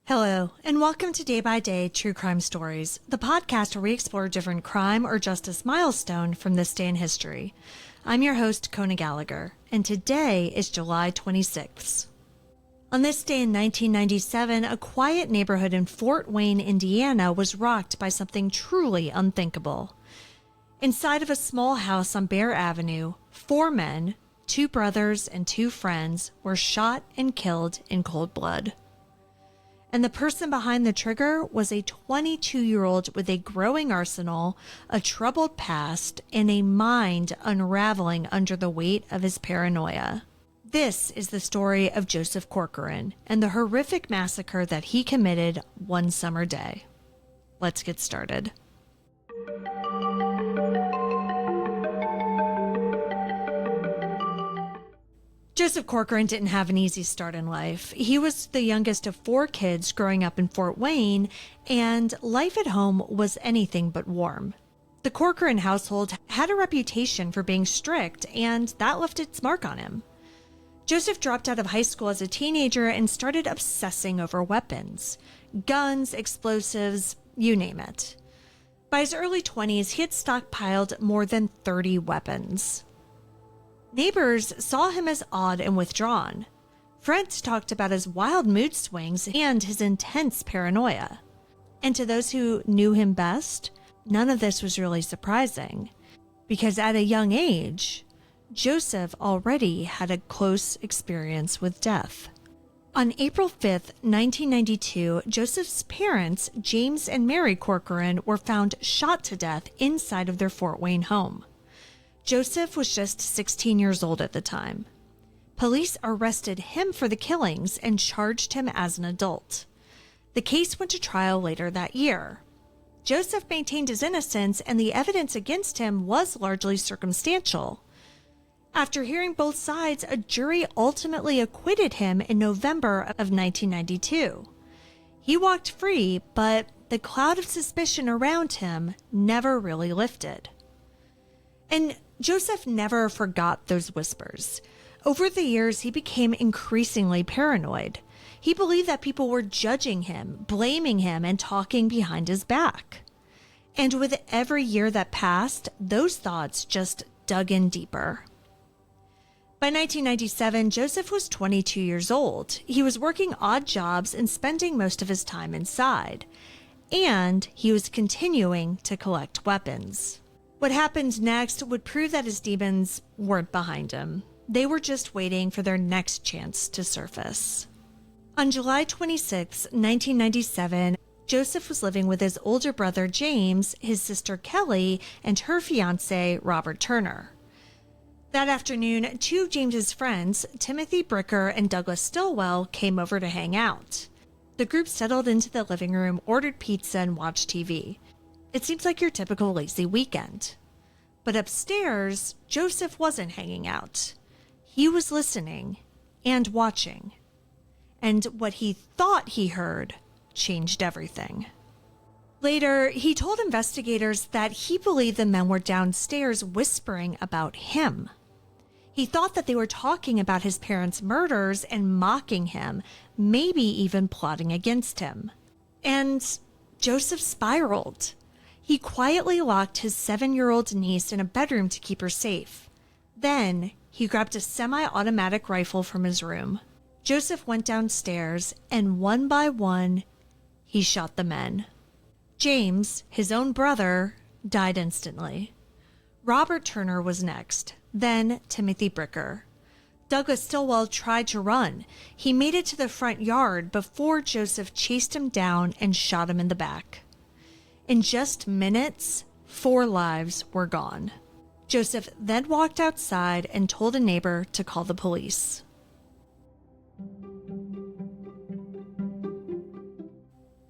Hello, and welcome to Day by Day True Crime Stories, the podcast where we explore a different crime or justice milestone from this day in history. I'm your host, Kona Gallagher, and today is July 26th. On this day in 1997, a quiet neighborhood in Fort Wayne, Indiana was rocked by something truly unthinkable. Inside of a small house on Bear Avenue, 4 men, 2 brothers and 2 friends, were shot and killed in cold blood. And the person behind the trigger was a 22-year-old with a growing arsenal, a troubled past, and a mind unraveling under the weight of his paranoia. This is the story of Joseph Corcoran and the horrific massacre that he committed one summer day. Let's get started. Joseph Corcoran didn't have an easy start in life. He was the youngest of 4 kids growing up in Fort Wayne, and life at home was anything but warm. The Corcoran household had a reputation for being strict, and that left its mark on him. Joseph dropped out of high school as a teenager and started obsessing over weapons. Guns, explosives, you name it. By his early 20s, he had stockpiled more than 30 weapons. Neighbors saw him as odd and withdrawn. Friends talked about his wild mood swings and his intense paranoia. And to those who knew him best, none of this was really surprising, because at a young age, Joseph already had a close experience with death. On April 5th, 1992, Joseph's parents, James and Mary Corcoran, were found shot to death inside of their Fort Wayne home. Joseph was just 16 years old at the time. Police arrested him for the killings and charged him as an adult. The case went to trial later that year. Joseph maintained his innocence, and the evidence against him was largely circumstantial. After hearing both sides, a jury ultimately acquitted him in November of 1992. He walked free, but the cloud of suspicion around him never really lifted. And Joseph never forgot those whispers. Over the years, he became increasingly paranoid. He believed that people were judging him, blaming him, and talking behind his back. And with every year that passed, those thoughts just dug in deeper. By 1997, Joseph was 22 years old. He was working odd jobs and spending most of his time inside. And he was continuing to collect weapons. What happened next would prove that his demons weren't behind him. They were just waiting for their next chance to surface. On July 26, 1997, Joseph was living with his older brother James, his sister Kelly, and her fiancé Robert Turner. That afternoon, 2 of James's friends, Timothy Bricker and Douglas Stillwell, came over to hang out. The group settled into the living room, ordered pizza, and watched TV. It seems like your typical lazy weekend. But upstairs, Joseph wasn't hanging out. He was listening and watching. And what he thought he heard changed everything. Later, he told investigators that he believed the men were downstairs whispering about him. He thought that they were talking about his parents' murders and mocking him, maybe even plotting against him. And Joseph spiraled. He quietly locked his 7-year-old niece in a bedroom to keep her safe. Then, he grabbed a semi-automatic rifle from his room. Joseph went downstairs, and one by one, he shot the men. James, his own brother, died instantly. Robert Turner was next, then Timothy Bricker. Douglas Stillwell tried to run. He made it to the front yard before Joseph chased him down and shot him in the back. In just minutes, 4 lives were gone. Joseph then walked outside and told a neighbor to call the police.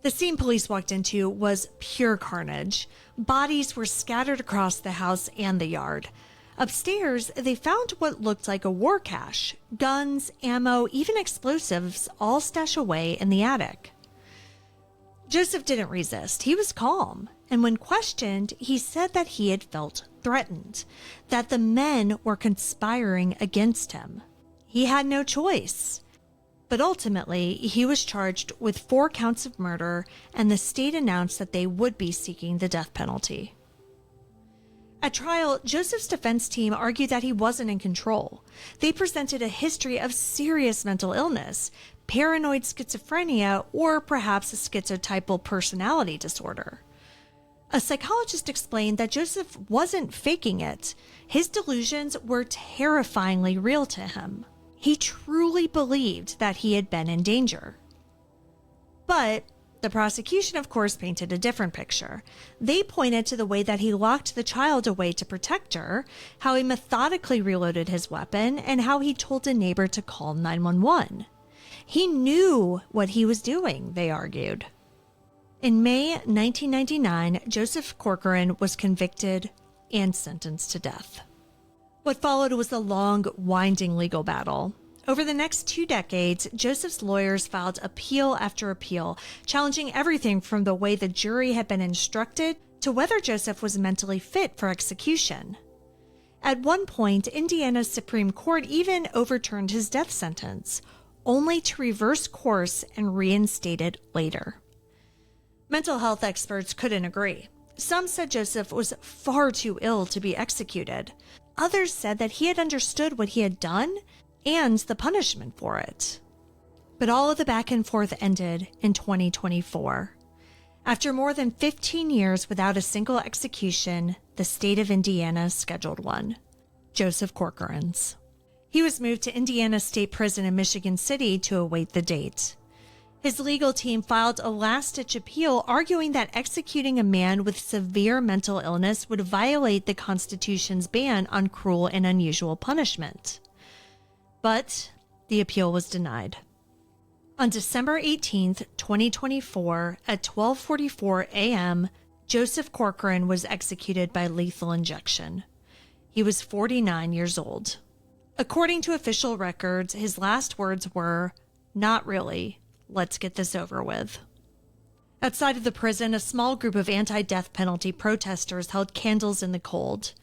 The scene police walked into was pure carnage. Bodies were scattered across the house and the yard. Upstairs, they found what looked like a war cache. Guns, ammo, even explosives, all stashed away in the attic. Joseph didn't resist. He was calm. And when questioned, he said that he had felt threatened, that the men were conspiring against him. He had no choice. But ultimately, he was charged with 4 counts of murder, and the state announced that they would be seeking the death penalty. At trial, Joseph's defense team argued that he wasn't in control. They presented a history of serious mental illness, paranoid schizophrenia, or perhaps a schizotypal personality disorder. A psychologist explained that Joseph wasn't faking it. His delusions were terrifyingly real to him. He truly believed that he had been in danger. But the prosecution, of course, painted a different picture. They pointed to the way that he locked the child away to protect her, how he methodically reloaded his weapon, and how he told a neighbor to call 911. He knew what he was doing, they argued. In May 1999, Joseph Corcoran was convicted and sentenced to death. What followed was a long, winding legal battle. Over the next 2 decades, Joseph's lawyers filed appeal after appeal, challenging everything from the way the jury had been instructed to whether Joseph was mentally fit for execution. At one point, Indiana's Supreme Court even overturned his death sentence, only to reverse course and reinstate it later. Mental health experts couldn't agree. Some said Joseph was far too ill to be executed. Others said that he had understood what he had done and the punishment for it. But all of the back and forth ended in 2024. After more than 15 years without a single execution, the state of Indiana scheduled one, Joseph Corcoran's. He was moved to Indiana State Prison in Michigan City to await the date. His legal team filed a last-ditch appeal arguing that executing a man with severe mental illness would violate the Constitution's ban on cruel and unusual punishment. But the appeal was denied. On December 18, 2024, at 12:44 a.m., Joseph Corcoran was executed by lethal injection. He was 49 years old. According to official records, his last words were, "Not really. Let's get this over with." Outside of the prison, a small group of anti-death penalty protesters held candles in the cold.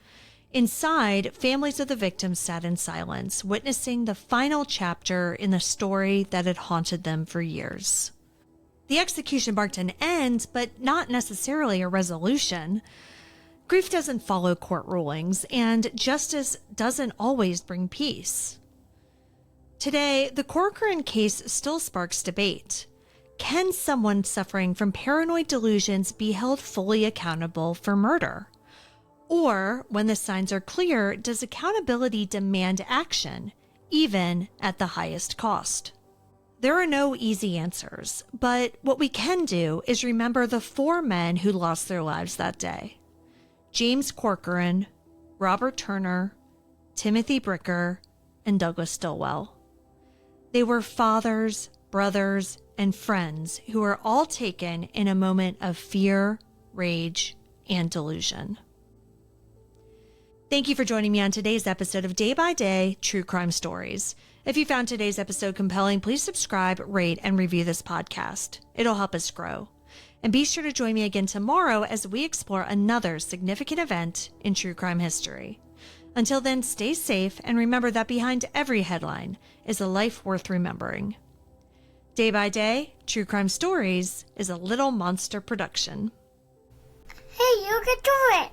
Inside, families of the victims sat in silence, witnessing the final chapter in the story that had haunted them for years. The execution marked an end, but not necessarily a resolution. Grief doesn't follow court rulings, and justice doesn't always bring peace. Today, the Corcoran case still sparks debate. Can someone suffering from paranoid delusions be held fully accountable for murder? Or, when the signs are clear, does accountability demand action, even at the highest cost? There are no easy answers, but what we can do is remember the 4 men who lost their lives that day: James Corcoran, Robert Turner, Timothy Bricker, and Douglas Stillwell. They were fathers, brothers, and friends who were all taken in a moment of fear, rage, and delusion. Thank you for joining me on today's episode of Day by Day True Crime Stories. If you found today's episode compelling, please subscribe, rate, and review this podcast. It'll help us grow. And be sure to join me again tomorrow as we explore another significant event in true crime history. Until then, stay safe and remember that behind every headline is a life worth remembering. Day by Day True Crime Stories is a Little Monster production. Hey, you can do it!